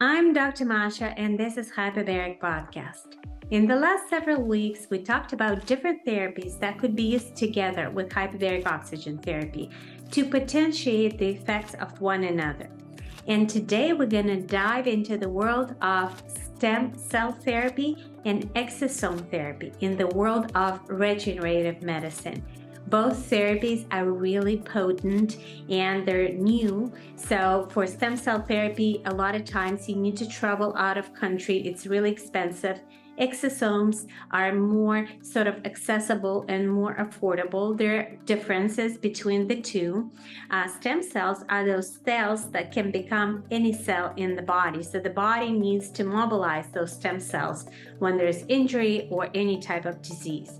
I'm Dr. Masha, and this is Hyperbaric Podcast. In the last several weeks, we talked about different therapies that could be used together with hyperbaric oxygen therapy to potentiate the effects of one another. And today, we're going to dive into the world of stem cell therapy and exosome therapy in the world of regenerative medicine. Both therapies are really potent and they're new. So for stem cell therapy, a lot of times you need to travel out of country. It's really expensive. Exosomes are more sort of accessible and more affordable. There are differences between the two. Stem cells are those cells that can become any cell in the body. So the body needs to mobilize those stem cells when there's injury or any type of disease.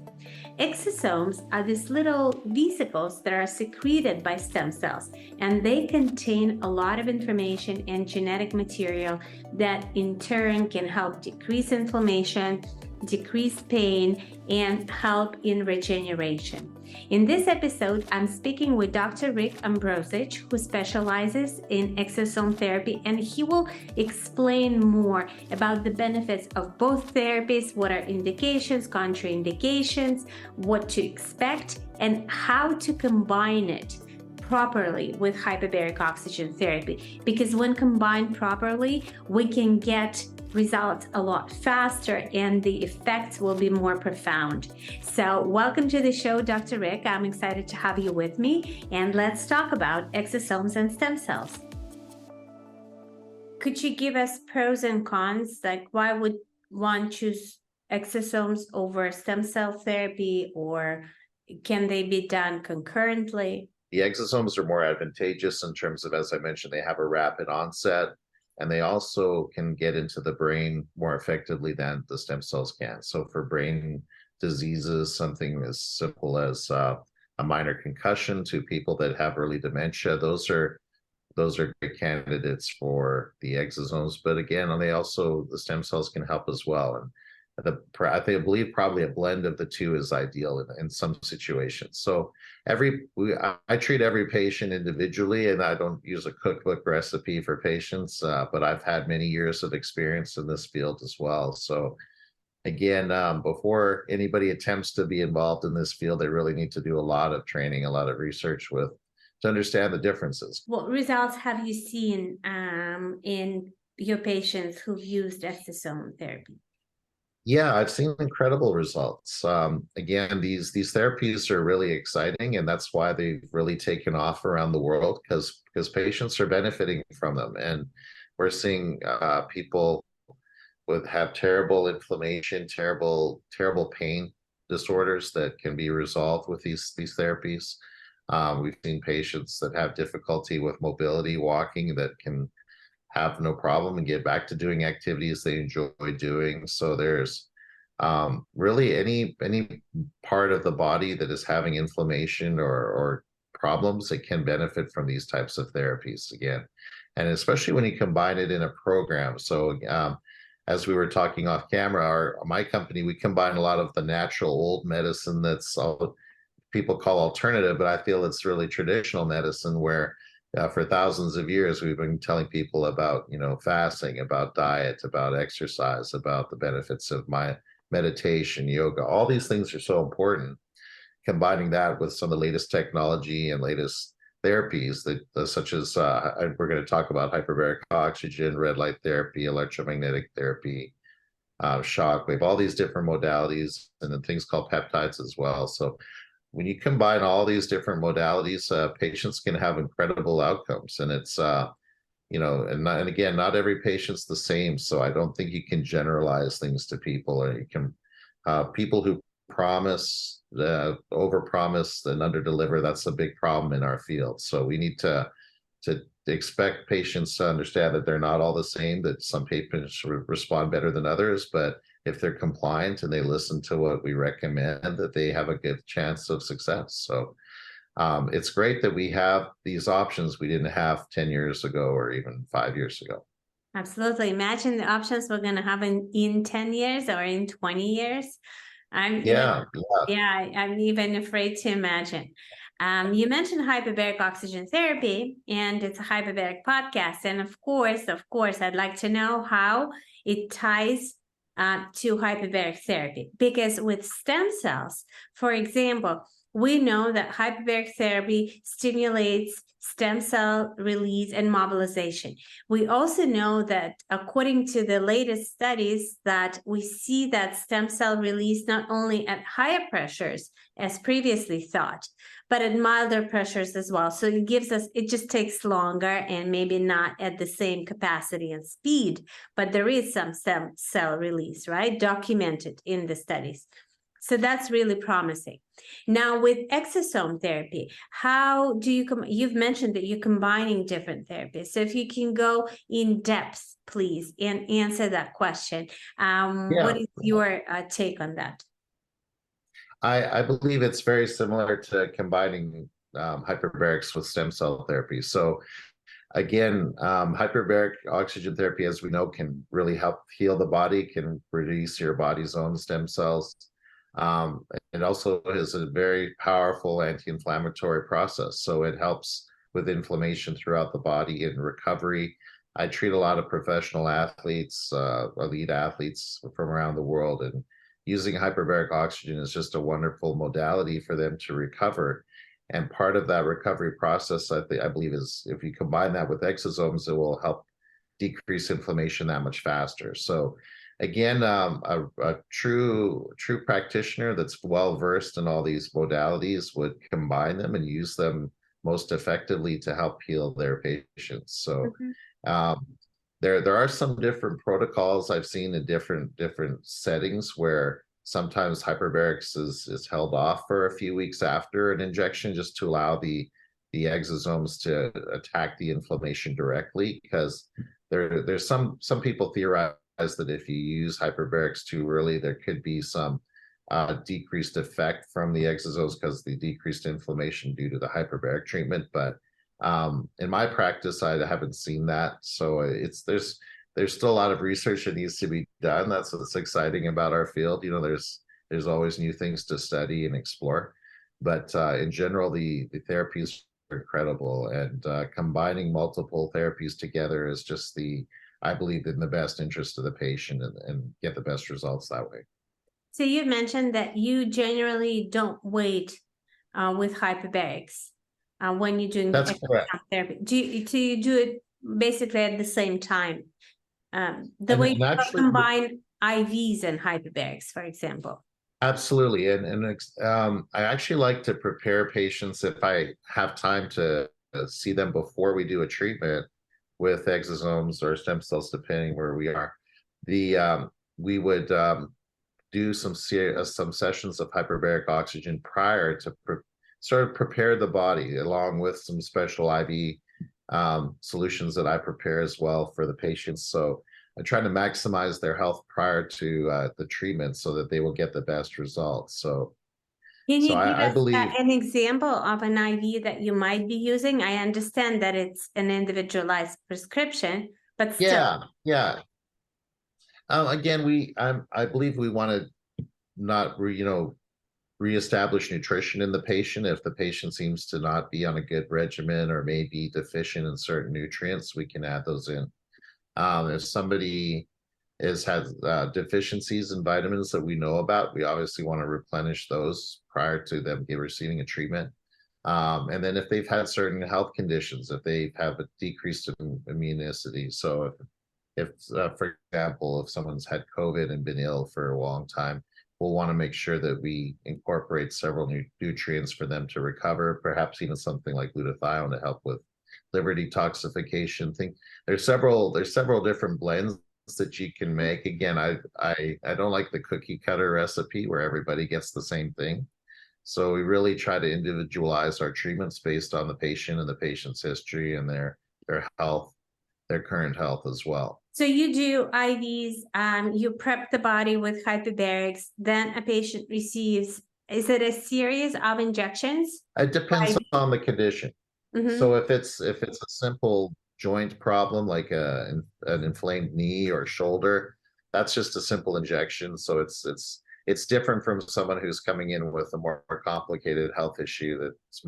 Exosomes are these little vesicles that are secreted by stem cells, and they contain a lot of information and genetic material that in turn can help decrease inflammation, decrease pain, and help in regeneration. In this episode, I'm speaking with Dr. Rick Ambrosich, who specializes in exosome therapy, and he will explain more about the benefits of both therapies, what are indications, contraindications, what to expect, and how to combine it properly with hyperbaric oxygen therapy. Because when combined properly, we can get results a lot faster and the effects will be more profound. So welcome to the show, Dr. Rick. I'm excited to have you with me, and let's talk about exosomes and stem cells. Could you give us pros and cons? Like, why would one choose exosomes over stem cell therapy, or can they be done concurrently? The exosomes are more advantageous in terms of, as I mentioned, they have a rapid onset, and they also can get into the brain more effectively than the stem cells can. So for brain diseases, something as simple as a minor concussion to people that have early dementia, those are great candidates for the exosomes. But again, the stem cells can help as well. And I believe probably a blend of the two is ideal in some situations. So I treat every patient individually, and I don't use a cookbook recipe for patients, but I've had many years of experience in this field as well. So again, before anybody attempts to be involved in this field, they really need to do a lot of training, a lot of research to understand the differences. What results have you seen in your patients who've used exosome therapy? Yeah, I've seen incredible results. Again, these therapies are really exciting, and that's why they've really taken off around the world because patients are benefiting from them, and we're seeing people have terrible inflammation, terrible pain disorders that can be resolved with these therapies. We've seen patients that have difficulty with mobility, walking, that can have no problem and get back to doing activities they enjoy doing. So there's really any part of the body that is having inflammation or problems that can benefit from these types of therapies again, and especially when you combine it in a program. So as we were talking off camera, my company, we combine a lot of the natural old medicine that's people call alternative, but I feel it's really traditional medicine where for thousands of years, we've been telling people about, fasting, about diet, about exercise, about the benefits of meditation, yoga. All these things are so important. Combining that with some of the latest technology and latest therapies such as we're going to talk about hyperbaric oxygen, red light therapy, electromagnetic therapy, shockwave, all these different modalities, and then things called peptides as well. So when you combine all these different modalities, patients can have incredible outcomes. And it's, and again, not every patient's the same. So I don't think you can generalize things to people, or you can, people who promise, overpromise and underdeliver, that's a big problem in our field. So we need to expect patients to understand that they're not all the same, that some patients respond better than others, but if they're compliant and they listen to what we recommend, that they have a good chance of success. So it's great that we have these options we didn't have 10 years ago or even 5 years ago. Absolutely. Imagine the options we're going to have in 10 years or in 20 years. I'm even afraid to imagine. You mentioned hyperbaric oxygen therapy, and it's a hyperbaric podcast. And of course, I'd like to know how it ties to hyperbaric therapy. Because with stem cells, for example, we know that hyperbaric therapy stimulates stem cell release and mobilization. We also know that according to the latest studies that we see that stem cell release not only at higher pressures as previously thought, but at milder pressures as well. So it just takes longer and maybe not at the same capacity and speed, but there is some stem cell release, right? Documented in the studies. So that's really promising. Now with exosome therapy, how do you've mentioned that you're combining different therapies. So if you can go in depth, please, and answer that question. What is your take on that? I believe it's very similar to combining hyperbarics with stem cell therapy. So again, hyperbaric oxygen therapy, as we know, can really help heal the body, can release your body's own stem cells. It also is a very powerful anti-inflammatory process. So it helps with inflammation throughout the body and recovery. I treat a lot of professional athletes, elite athletes from around the world, and using hyperbaric oxygen is just a wonderful modality for them to recover. And part of that recovery process, I believe, is if you combine that with exosomes, it will help decrease inflammation that much faster. So again, a true practitioner that's well versed in all these modalities would combine them and use them most effectively to help heal their patients. So there are some different protocols I've seen in different settings where sometimes hyperbarics is held off for a few weeks after an injection just to allow the exosomes to attack the inflammation directly, because there's some people theorize that if you use hyperbarics too early, there could be some decreased effect from the exosomes because the decreased inflammation due to the hyperbaric treatment. But in my practice, I haven't seen that. So there's still a lot of research that needs to be done. That's what's exciting about our field. You know, there's always new things to study and explore. But in general, the therapies are incredible, and combining multiple therapies together is just I believe, in the best interest of the patient, and get the best results that way. So you mentioned that you generally don't wait with hyperbarics when you're doing That's the correct. therapy. Do you do it basically at the same time? The way you actually, combine IVs and hyperbarics, for example. absolutely. I actually like to prepare patients, if I have time to see them before we do a treatment with exosomes or stem cells, depending where we are. We would do some sessions of hyperbaric oxygen prior to sort of prepare the body, along with some special IV solutions that I prepare as well for the patients. So I try to maximize their health prior to the treatment so that they will get the best results. So Can you give I us believe an example of an IV that you might be using? I understand that it's an individualized prescription, but still. yeah. Again, I believe we want to not reestablish nutrition in the patient. If the patient seems to not be on a good regimen or may be deficient in certain nutrients, we can add those in. If somebody has deficiencies in vitamins that we know about, we obviously want to replenish those prior to them receiving a treatment. And then if they've had certain health conditions, if they have a decreased immunicity, so if for example, if someone's had COVID and been ill for a long time, we'll want to make sure that we incorporate several nutrients for them to recover, perhaps even something like glutathione to help with liver detoxification. There's several different blends that you can make. Again, I don't like the cookie cutter recipe where everybody gets the same thing. So we really try to individualize our treatments based on the patient and the patient's history and their health, their current health as well. So you do IVs, you prep the body with hyperbarics, then a patient receives, is it a series of injections? It depends on the condition. So if it's a simple joint problem like an inflamed knee or shoulder, that's just a simple injection. So it's it's different from someone who's coming in with a more complicated health issue that's,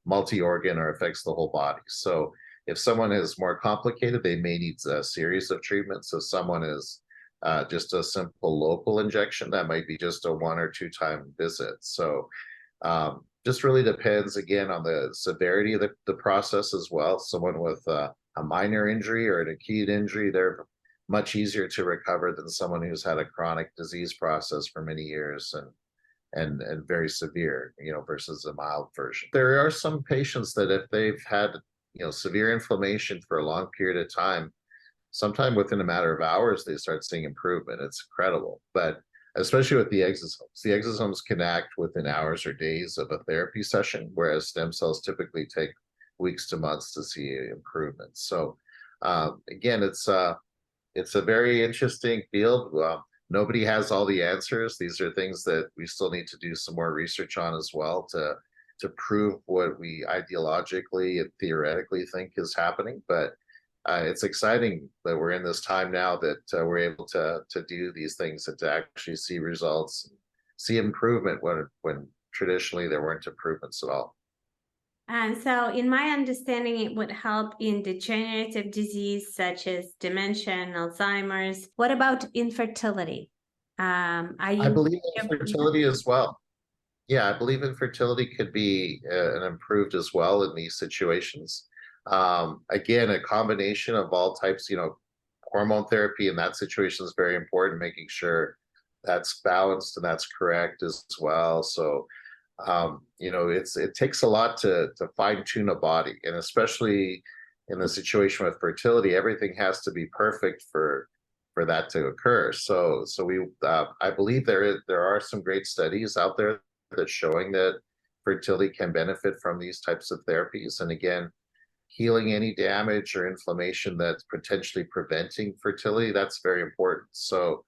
multi-organ or affects the whole body. So if someone is more complicated, they may need a series of treatments. If someone is just a simple local injection, that might be just a 1 or 2 time visit. So just really depends, again, on the severity of the process as well. Someone with a minor injury or an acute injury, they're much easier to recover than someone who's had a chronic disease process for many years and very severe, versus a mild version. There are some patients that if they've had, severe inflammation for a long period of time, sometime within a matter of hours, they start seeing improvement. It's incredible. But especially with the exosomes can act within hours or days of a therapy session, whereas stem cells typically take weeks to months to see improvements. So again, it's a very interesting field. Nobody has all the answers. These are things that we still need to do some more research on as well to prove what we ideologically and theoretically think is happening. But it's exciting that we're in this time now that we're able to do these things and to actually see results, and see improvement when traditionally there weren't improvements at all. And so, in my understanding, it would help in degenerative disease such as dementia and Alzheimer's. What about infertility? Are I you? believe infertility as well. Yeah, I believe infertility could be an improved as well in these situations. Again, a combination of all types, hormone therapy in that situation is very important, making sure that's balanced and that's correct as well. So, it takes a lot to fine tune a body, and especially in the situation with fertility, everything has to be perfect for that to occur. So I believe there are some great studies out there that's showing that fertility can benefit from these types of therapies. And again, healing any damage or inflammation that's potentially preventing fertility, that's very important. So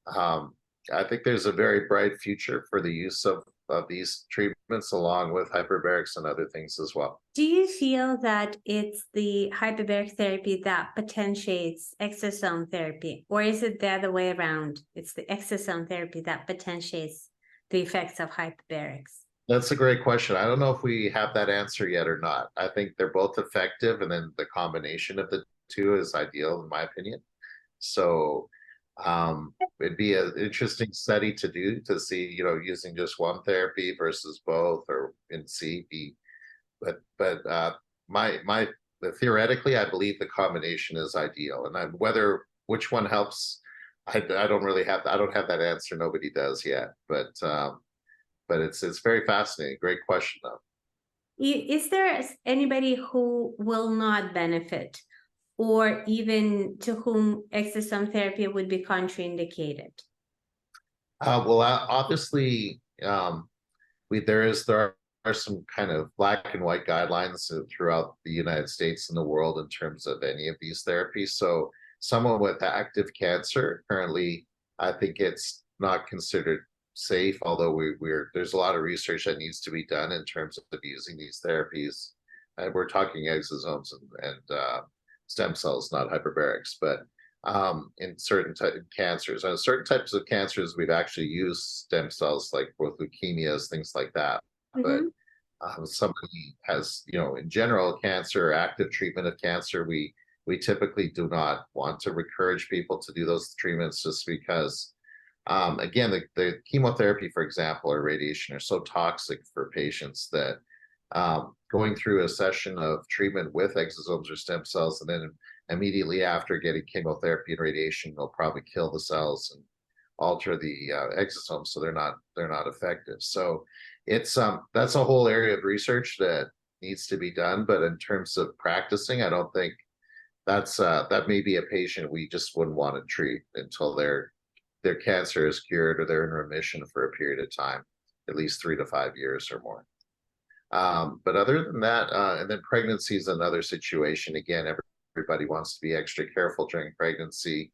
I think there's a very bright future for the use of these treatments along with hyperbarics and other things as well. Do you feel that it's the hyperbaric therapy that potentiates exosome therapy, or is it the other way around? It's the exosome therapy that potentiates the effects of hyperbarics? That's a great question. I don't know if we have that answer yet or not. I think they're both effective, and then the combination of the two is ideal, in my opinion. So it'd be an interesting study to do to see, using just one therapy versus both, or in CB. But theoretically, I believe the combination is ideal, and which one helps, I don't have that answer. Nobody does yet, but it's very fascinating. Great question though. Is there anybody who will not benefit, or even to whom exosome therapy would be contraindicated? Well, obviously, there are some kind of black and white guidelines throughout the United States and the world in terms of any of these therapies. So someone with active cancer currently, I think it's not considered safe, although there's a lot of research that needs to be done in terms of using these therapies. And we're talking exosomes and stem cells, not hyperbarics, but in certain cancers. On certain types of cancers, we've actually used stem cells, like with leukemias, things like that. Mm-hmm. But somebody has, in general, cancer, active treatment of cancer, we typically do not want to encourage people to do those treatments, just because again, the chemotherapy, for example, or radiation are so toxic for patients that going through a session of treatment with exosomes or stem cells, and then immediately after getting chemotherapy and radiation, they'll probably kill the cells and alter the exosomes, so they're not effective. So it's that's a whole area of research that needs to be done. But in terms of practicing, I don't think that may be a patient we just wouldn't want to treat until their cancer is cured or they're in remission for a period of time, at least 3 to 5 years or more. But other than that, and then pregnancy is another situation. Again, everybody wants to be extra careful during pregnancy.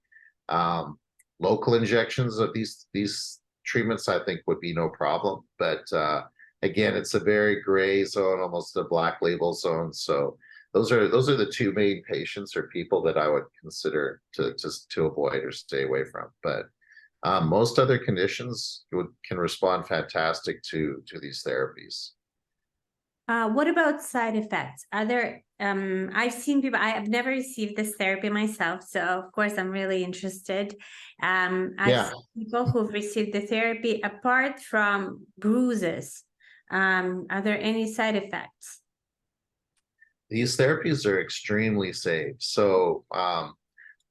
Local injections of these treatments, I think, would be no problem. But again, it's a very gray zone, almost a black label zone. So those are the two main patients or people that I would consider to avoid or stay away from. But Most other conditions can respond fantastic to these therapies. What about side effects? Are there, I've seen people, I have never received this therapy myself, so of course I'm really interested. I've Yeah, seen people who've received the therapy apart from bruises. Are there any side effects? these therapies are extremely safe. So,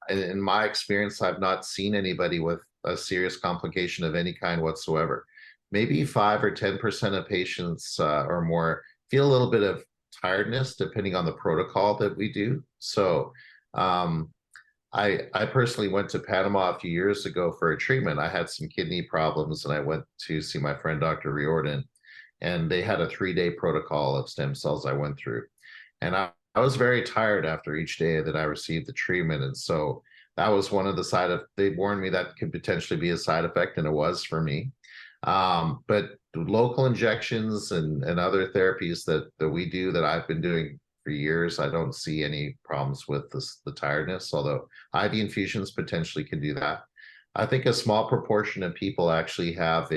in my experience, I've not seen anybody with a serious complication of any kind whatsoever. Maybe 5 or 10% of patients or more feel a little bit of tiredness depending on the protocol that we do. So, um, I personally went to Panama a few years ago for a treatment. I had some kidney problems, and I went to see my friend Dr. Riordan, and they had a 3-day protocol of stem cells I went through. And I was very tired after each day that I received the treatment. And so that was one of the they warned me that could potentially be a side effect, and it was for me. But local injections and other therapies that we do that I've been doing for years, I don't see any problems with the tiredness, although IV infusions potentially can do that. I think a small proportion of people actually have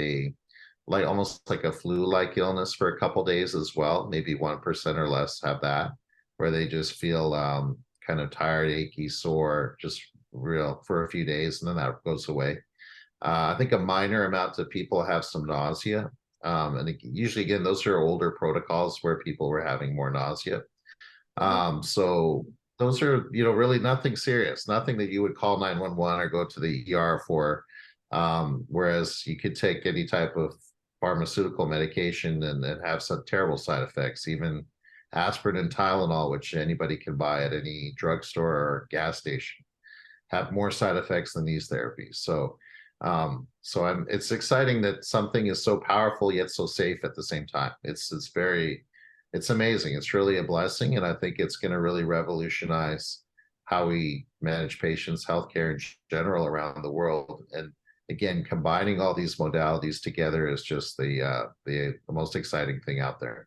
like almost like a flu-like illness for a couple days as well. Maybe 1% or less have that, where they just feel kind of tired, achy, sore, just real for a few days, and then that goes away. I think a minor amount of people have some nausea. Usually, again, those are older protocols where people were having more nausea. Mhm. So those are, really nothing serious, nothing that you would call 911 or go to the ER for. Whereas you could take any type of pharmaceutical medication and have some terrible side effects, even aspirin and Tylenol, which anybody can buy at any drugstore or gas station, have more side effects than these therapies. It's exciting that something is so powerful yet so safe at the same time. It's amazing. It's really a blessing, and I think it's going to really revolutionize how we manage patients' healthcare in general around the world. And again, combining all these modalities together is just the most exciting thing out there.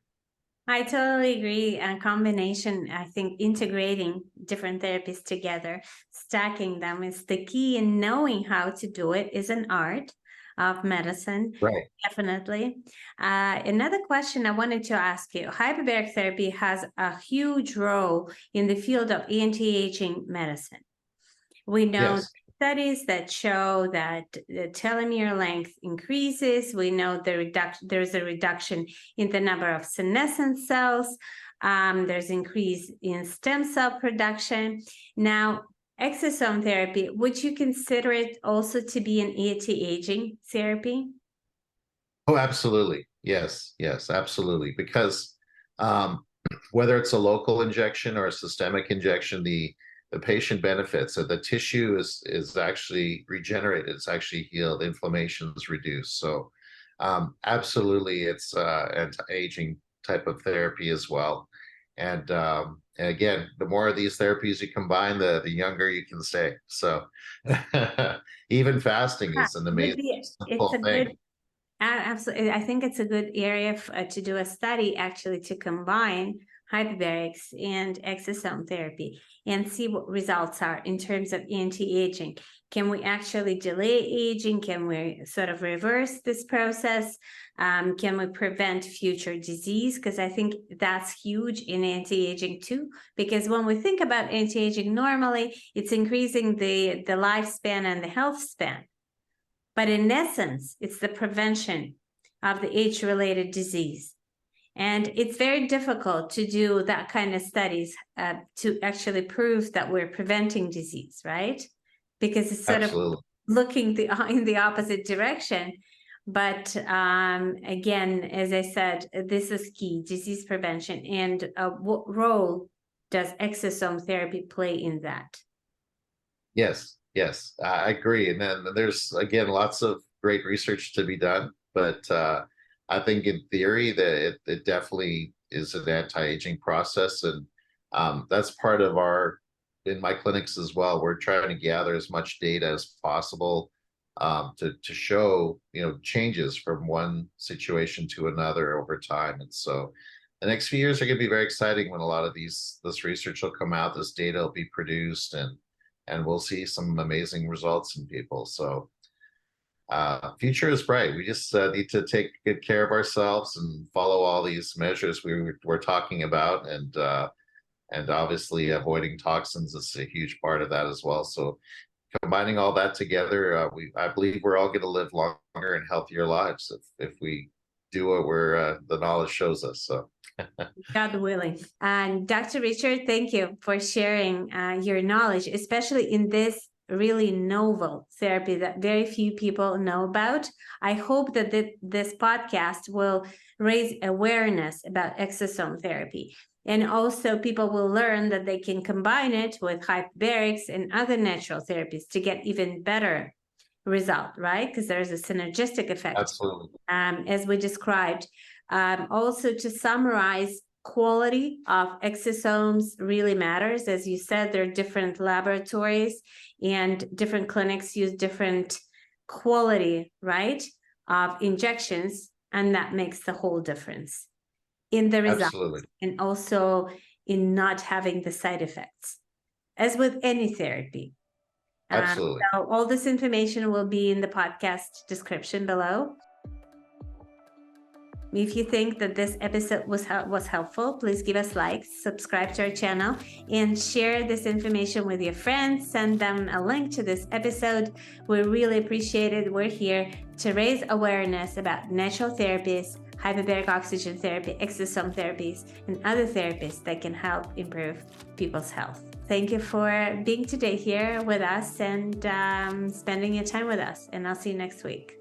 I totally agree. And combination, I think integrating different therapies together, stacking them is the key, and knowing how to do it is an art of medicine, Right. definitely. Another question I wanted to ask you, hyperbaric therapy has a huge role in the field of anti-aging medicine. We know Yes. studies that show that the telomere length increases. We know there's a reduction in the number of senescent cells. There's increase in stem cell production. Now, exosome therapy, would you consider it also to be an anti-aging therapy? Oh, absolutely. Yes, yes, absolutely. Because um, whether it's a local injection or a systemic injection, the patient benefits. So the tissue is actually regenerated. It's actually healed. Inflammation is reduced. So absolutely, it's anti-aging type of therapy as well. And again, the more of these therapies you combine, the younger you can stay. So even fasting Yeah, is an would amazing be it's simple a good thing. absolutely. I think it's a good area to do a study actually to combine hyperbarics and exosome therapy and see what results are in terms of anti-aging. Can we actually delay aging? Can we sort of reverse this process? Can we prevent future disease? Because I think that's huge in anti-aging too. Because when we think about anti-aging, normally it's increasing the lifespan and the health span. But in essence, it's the prevention of the age-related disease. And it's very difficult to do that kind of studies to actually prove that we're preventing disease, right? Because it's sort of Absolutely. looking in the opposite direction. But again, as I said, this is key, disease prevention. And what role does exosome therapy play in that? Yes, yes, I agree. And then there's again lots of great research to be done, but I think in theory that it definitely is an anti-aging process, and that's part of our in my clinics as well. We're trying to gather as much data as possible to show changes from one situation to another over time, and so. The next few years are going to be very exciting when a lot of this research will come out, this data will be produced, and we'll see some amazing results in people. So future is bright. We just need to take good care of ourselves and follow all these measures we're talking about, and obviously avoiding toxins is a huge part of that as well. So combining all that together, I believe we're all going to live longer and healthier lives if we do what the knowledge shows us. So. God willing. And Dr. Richard, thank you for sharing your knowledge, especially in this really novel therapy that very few people know about. I hope that this podcast will raise awareness about exosome therapy. And also people will learn that they can combine it with hyperbarics and other natural therapies to get even better result, right? Because there's a synergistic effect. Absolutely. As we described. Also, to summarize, quality of exosomes really matters. As you said, there are different laboratories and different clinics use different quality, right, of injections, and that makes the whole difference in the results. Absolutely. And also in not having the side effects, as with any therapy. Absolutely. So all this information will be in the podcast description below. If you think that this episode was helpful, please give us likes, subscribe to our channel, and share this information with your friends. Send them a link to this episode. We really appreciate it. We're here to raise awareness about natural therapies, hyperbaric oxygen therapy, exosome therapies, and other therapies that can help improve people's health. Thank you for being today here with us and spending your time with us. And I'll see you next week.